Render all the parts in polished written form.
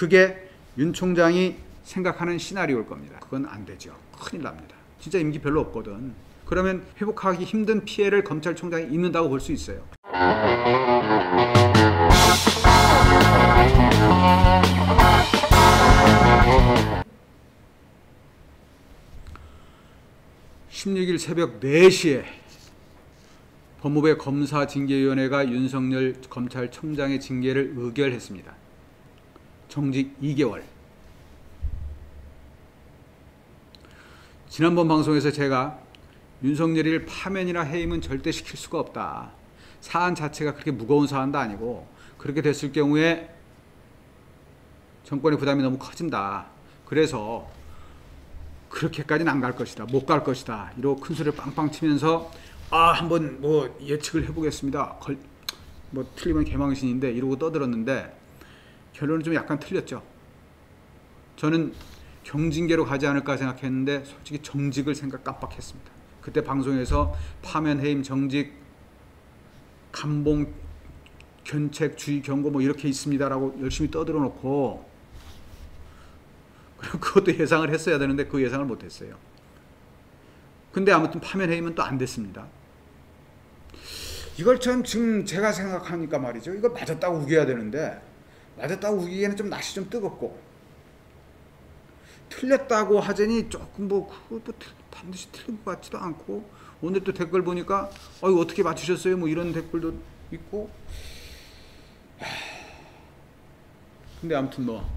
그게 윤 총장이 생각하는 시나리오일 겁니다. 그건 안 되죠. 큰일 납니다. 진짜 임기 별로 없거든. 그러면 회복하기 힘든 피해를 검찰총장이 입는다고 볼 수 있어요. 16일 새벽 4시에 법무부의 검사징계위원회가 윤석열 검찰총장의 징계를 의결했습니다. 정직 2개월. 지난번 방송에서 제가 윤석열이를 파면이나 해임은 절대 시킬 수가 없다. 사안 자체가 그렇게 무거운 사안도 아니고 그렇게 됐을 경우에 정권의 부담이 너무 커진다. 그래서 그렇게까지는 안 갈 것이다. 못 갈 것이다. 이러고 큰 소리를 빵빵 치면서 한번 뭐 예측을 해보겠습니다. 뭐 틀리면 개망신인데 이러고 떠들었는데 결론은 좀 약간 틀렸죠. 저는 경징계로 가지 않을까 생각했는데 솔직히 정직을 깜빡했습니다. 그때 방송에서 파면, 해임, 정직, 감봉, 견책, 주의, 경고 뭐 이렇게 있습니다라고 열심히 떠들어 놓고 그것도 예상을 했어야 되는데 그 예상을 못했어요. 근데 아무튼 파면, 해임은 또 안 됐습니다. 이걸 지금 제가 생각하니까 말이죠. 이거 맞았다고 우겨야 되는데 맞았다고 우기기에는 좀 낯이 좀 뜨겁고 틀렸다고 하자니 조금 반드시 틀린 것 같지도 않고 오늘 또 댓글 보니까 이거 어떻게 맞추셨어요? 뭐 이런 댓글도 있고 근데 아무튼 뭐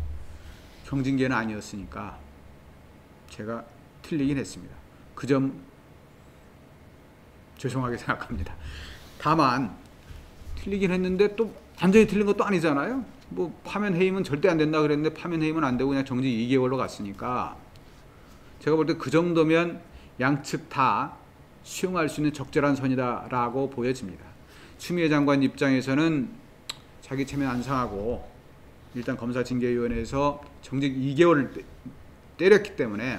경징계는 아니었으니까 제가 틀리긴 했습니다. 그 점 죄송하게 생각합니다. 다만 틀리긴 했는데 또 완전히 틀린 것도 아니잖아요. 뭐 파면 해임은 절대 안 된다 그랬는데 파면 해임은 안 되고 그냥 정직 2개월로 갔으니까 제가 볼 때 그 정도면 양측 다 수용할 수 있는 적절한 선이다라고 보여집니다. 추미애 장관 입장에서는 자기 체면 안 상하고 일단 검사징계위원회에서 정직 2개월을 때렸기 때문에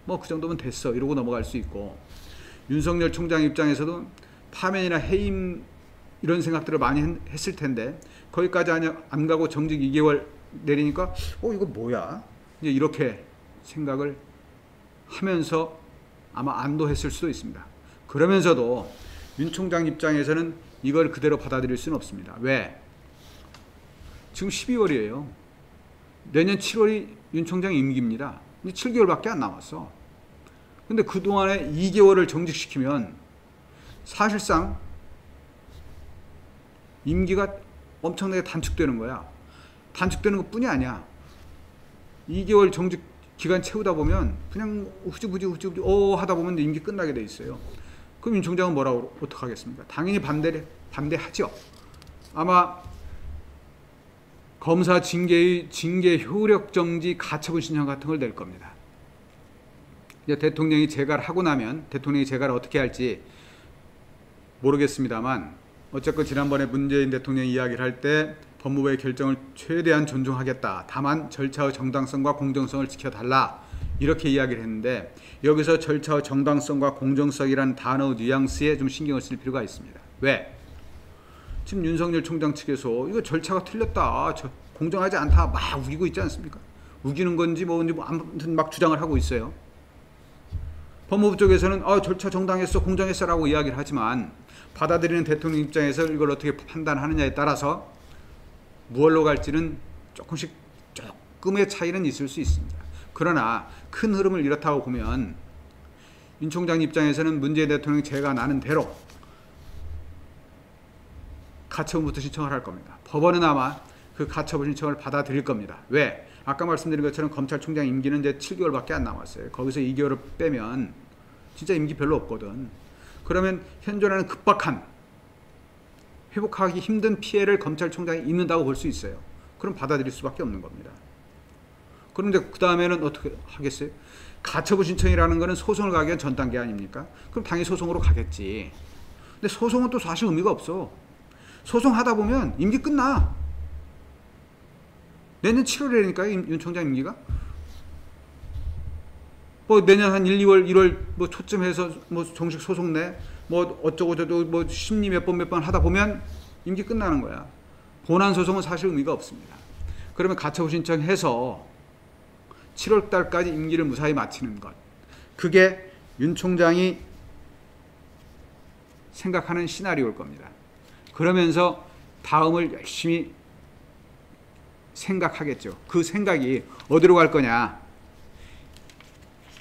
뭐 그 정도면 됐어 이러고 넘어갈 수 있고 윤석열 총장 입장에서도 파면이나 해임 이런 생각들을 많이 했을 텐데 거기까지 안 가고 정직 2개월 내리니까 이거 뭐야? 이제 이렇게 생각을 하면서 아마 안도했을 수도 있습니다. 그러면서도 윤 총장 입장에서는 이걸 그대로 받아들일 수는 없습니다. 왜? 지금 12월이에요. 내년 7월이 윤 총장 임기입니다. 7개월밖에 안 남았어. 근데 그동안에 2개월을 정직시키면 사실상 임기가 엄청나게 단축되는 거야. 단축되는 것뿐이 아니야. 2개월 정직 기간 채우다 보면 그냥 후지부지 하다 보면 임기 끝나게 돼 있어요. 그럼 윤 총장은 뭐라고 어떡하겠습니까? 당연히 반대하죠. 아마 검사 징계 효력 정지 가처분 신청 같은 걸 낼 겁니다. 이제 대통령이 재가를 하고 나면 대통령이 재가를 어떻게 할지 모르겠습니다만 어쨌건 지난번에 문재인 대통령이 이야기를 할 때 법무부의 결정을 최대한 존중하겠다. 다만 절차의 정당성과 공정성을 지켜달라. 이렇게 이야기를 했는데 여기서 절차의 정당성과 공정성이라는 단어 뉘앙스에 좀 신경을 쓸 필요가 있습니다. 왜? 지금 윤석열 총장 측에서 이거 절차가 틀렸다. 공정하지 않다. 막 우기고 있지 않습니까? 우기는 건지 뭔지 아무튼 막 주장을 하고 있어요. 법무부 쪽에서는 절차 정당했어 공정했어 라고 이야기를 하지만 받아들이는 대통령 입장에서 이걸 어떻게 판단하느냐에 따라서 무엇로 갈지는 조금의 차이는 있을 수 있습니다. 그러나 큰 흐름을 이렇다고 보면 윤 총장 입장에서는 문재인 대통령이 재가 나는 대로 가처분부터 신청을 할 겁니다. 법원은 아마 그 가처분 신청을 받아들일 겁니다. 왜? 아까 말씀드린 것처럼 검찰총장 임기는 이제 7개월밖에 안 남았어요. 거기서 2개월을 빼면 진짜 임기 별로 없거든. 그러면 현존하는 급박한 회복하기 힘든 피해를 검찰총장이 입는다고 볼 수 있어요. 그럼 받아들일 수밖에 없는 겁니다. 그런데 그 다음에는 어떻게 하겠어요? 가처분 신청이라는 거는 소송을 가기 위한 전 단계 아닙니까? 그럼 당연히 소송으로 가겠지. 근데 소송은 또 사실 의미가 없어. 소송하다 보면 임기 끝나. 내년 7월이니까요, 윤 총장 임기가. 뭐 내년 한 1, 2월, 1월 뭐 초쯤 해서 뭐 정식 소송 내, 뭐 어쩌고저쩌고 뭐 심리 몇 번 하다 보면 임기 끝나는 거야. 본안 소송은 사실 의미가 없습니다. 그러면 가처분 신청해서 7월 달까지 임기를 무사히 마치는 것. 그게 윤 총장이 생각하는 시나리오일 겁니다. 그러면서 다음을 열심히 생각하겠죠. 그 생각이 어디로 갈 거냐.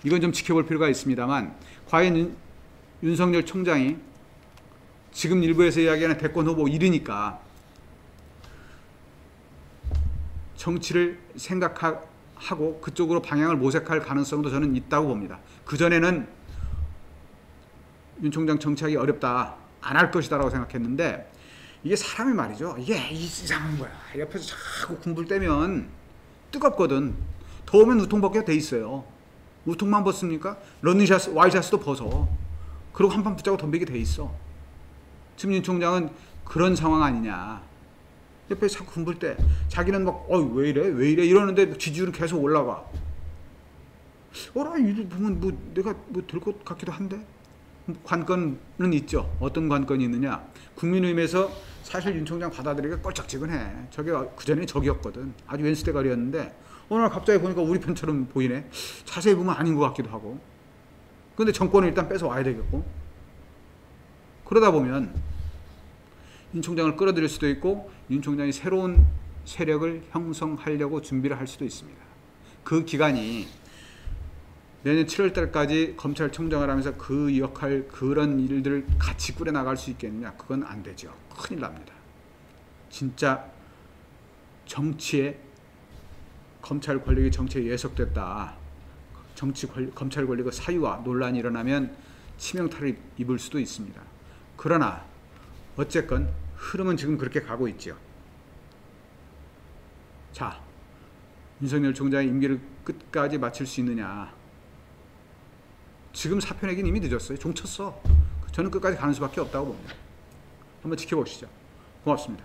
이건 좀 지켜볼 필요가 있습니다만 과연 윤석열 총장이 지금 일부에서 이야기하는 대권 후보 이르니까 정치를 생각하고 그쪽으로 방향을 모색할 가능성도 저는 있다고 봅니다. 그전에는 윤 총장 정치하기 어렵다, 안 할 것이다라고 생각했는데 이게 사람이 말이죠. 이게 이상한 거야. 옆에서 자꾸 군불 떼면 뜨겁거든. 더우면 우통 벗게 돼 있어요. 우통만 벗습니까? 러닝샷, 와이샷도 벗어. 그리고 한 판 붙잡고 덤비게 돼 있어. 지금 윤 총장은 그런 상황 아니냐. 옆에 자꾸 군불 때 자기는 막 왜 이래 이러는데 지지율은 계속 올라가. 이거 보면 뭐 내가 뭐 될 것 같기도 한데. 관건은 있죠. 어떤 관건이 있느냐. 국민의힘에서 사실 윤 총장 받아들이기가 껄쩍지근해. 저게 그전에 적이었거든. 아주 왼수대가리였는데 어느 날 갑자기 보니까 우리 편처럼 보이네. 자세히 보면 아닌 것 같기도 하고. 근데 정권을 일단 뺏어 와야 되겠고. 그러다 보면 윤 총장을 끌어들일 수도 있고 윤 총장이 새로운 세력을 형성하려고 준비를 할 수도 있습니다. 그 기간이 내년 7월 달까지 검찰총장을 하면서 그 역할, 그런 일들을 같이 꾸려나갈 수 있겠느냐? 그건 안 되죠. 큰일 납니다. 진짜 정치에, 검찰 권력이 정치에 예속됐다. 검찰 권력의 사유와 논란이 일어나면 치명타를 입을 수도 있습니다. 그러나 어쨌건 흐름은 지금 그렇게 가고 있죠. 자, 윤석열 총장의 임기를 끝까지 마칠 수 있느냐? 지금 사표 내기는 이미 늦었어요. 종 쳤어. 저는 끝까지 가는 수밖에 없다고 봅니다. 한번 지켜보시죠. 고맙습니다.